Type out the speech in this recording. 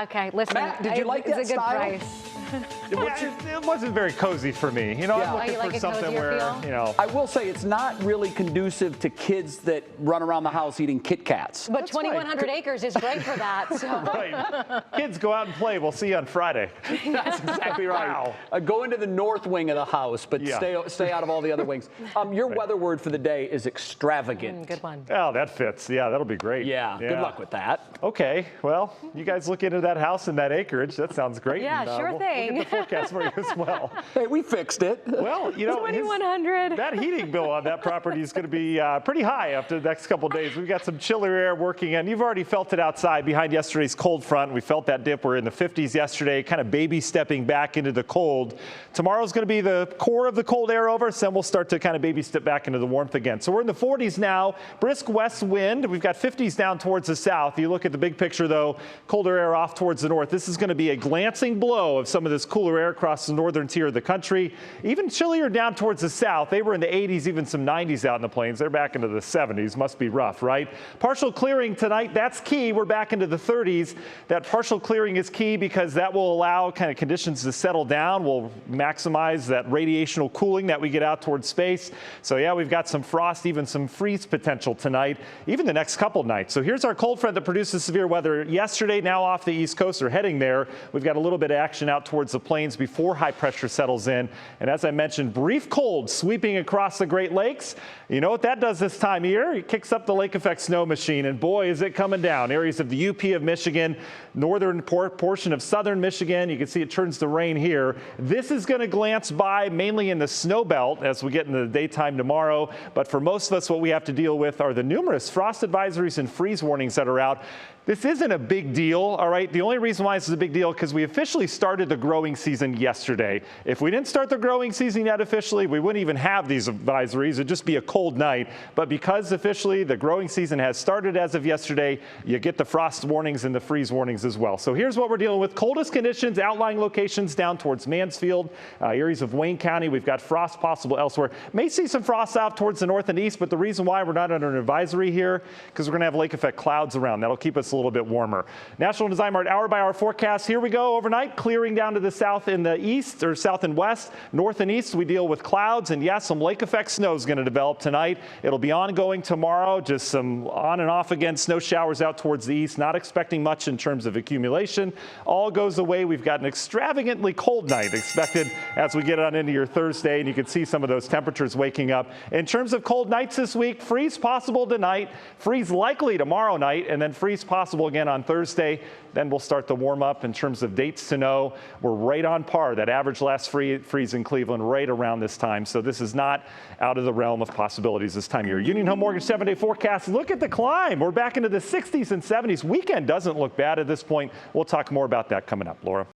Okay, listen. Matt, did you like that It's a good style? price. It wasn't very cozy for me. You know, Yeah. I'm looking you like for a something cozier where, feel? you know. I will say it's not really conducive to kids that run around the house eating Kit Kats. But That's 2,100 acres is great for that. So. Right. Kids, go out and play. We'll see you on Friday. That's exactly right. Wow. Go into the north wing of the house, but Yeah. stay out of all the other wings. Your weather word for the day is extravagant. Good one. Oh, that fits. Yeah, that'll be great. Yeah, good luck with that. Okay, well, you guys look into that house and that acreage. That sounds great. Yeah, and, sure we'll thing. get the forecast for you as well. Hey, we fixed it. Well, you know, 2,100. that heating bill on that property is going to be pretty high after the next couple of days. We've got some chillier air working, and you've already felt it outside behind yesterday's cold front. We felt that dip. We're in the 50s yesterday, kind of baby stepping back into the cold. Tomorrow's going to be the core of the cold air over, so then we'll start to kind of baby step back into the warmth again. So we're in the 40s now, brisk west wind. We've got 50s down towards the south. You look at the big picture, though, colder air off towards the north. This is going to be a glancing blow of some of this cooler air across the northern tier of the country. Even chillier down towards the south. They were in the 80s, even some 90s out in the plains. They're back into the 70s. Must be rough, right? Partial clearing tonight. That's key. We're back into the 30s. That partial clearing is key because that will allow kind of conditions to settle down. We'll maximize that radiational cooling that we get out towards space. So yeah, we've got some frost, even some freeze potential tonight, even the next couple nights. So here's our cold front that produces severe weather yesterday, now off the east coast or heading there. We've got a little bit of action out towards the plains before high pressure settles in. And as I mentioned, brief cold sweeping across the Great Lakes. You know what that does this time of year? It kicks up the lake effect snow machine, and boy, is it coming down. Areas of the UP of Michigan, northern portion of southern Michigan. You can see it turns to rain here. This is going to glance by mainly in the snow belt as we get into the daytime tomorrow. But for most of us, what we have to deal with are the numerous frost advisories and freeze warnings that are out. This isn't a big deal, all right? The only reason why this is a big deal because we officially started the growing season yesterday. If we didn't start the growing season yet officially, we wouldn't even have these advisories. It'd just be a cold night. But because officially the growing season has started as of yesterday, you get the frost warnings and the freeze warnings as well. So here's what we're dealing with. Coldest conditions, outlying locations down towards Mansfield, areas of Wayne County. We've got frost possible elsewhere. May see some frost out towards the north and east, but the reason why we're not under an advisory here, because we're going to have lake effect clouds around. That'll keep us a little bit warmer. National Design Mart hour-by-hour forecast. Here we go overnight, clearing down to the south and the east, or south and west. North and east, we deal with clouds, and yes, some lake effect snow is going to develop tonight. It'll be ongoing tomorrow, just some on and off again snow showers out towards the east. Not expecting much in terms of accumulation. All goes away. We've got an extravagantly cold night expected as we get on into your Thursday, and you can see some of those temperatures waking up. In terms of cold nights this week, freeze possible tonight, freeze likely tomorrow night, and then freeze possible again on Thursday. Then we'll start to warm up in terms of dates to know. We're right on par. That average last freeze in Cleveland right around this time. So this is not out of the realm of possibilities this time of year. Union Home Mortgage 7-day forecast. Look at the climb. We're back into the 60s and 70s. Weekend doesn't look bad at this point. We'll talk more about that coming up, Laura.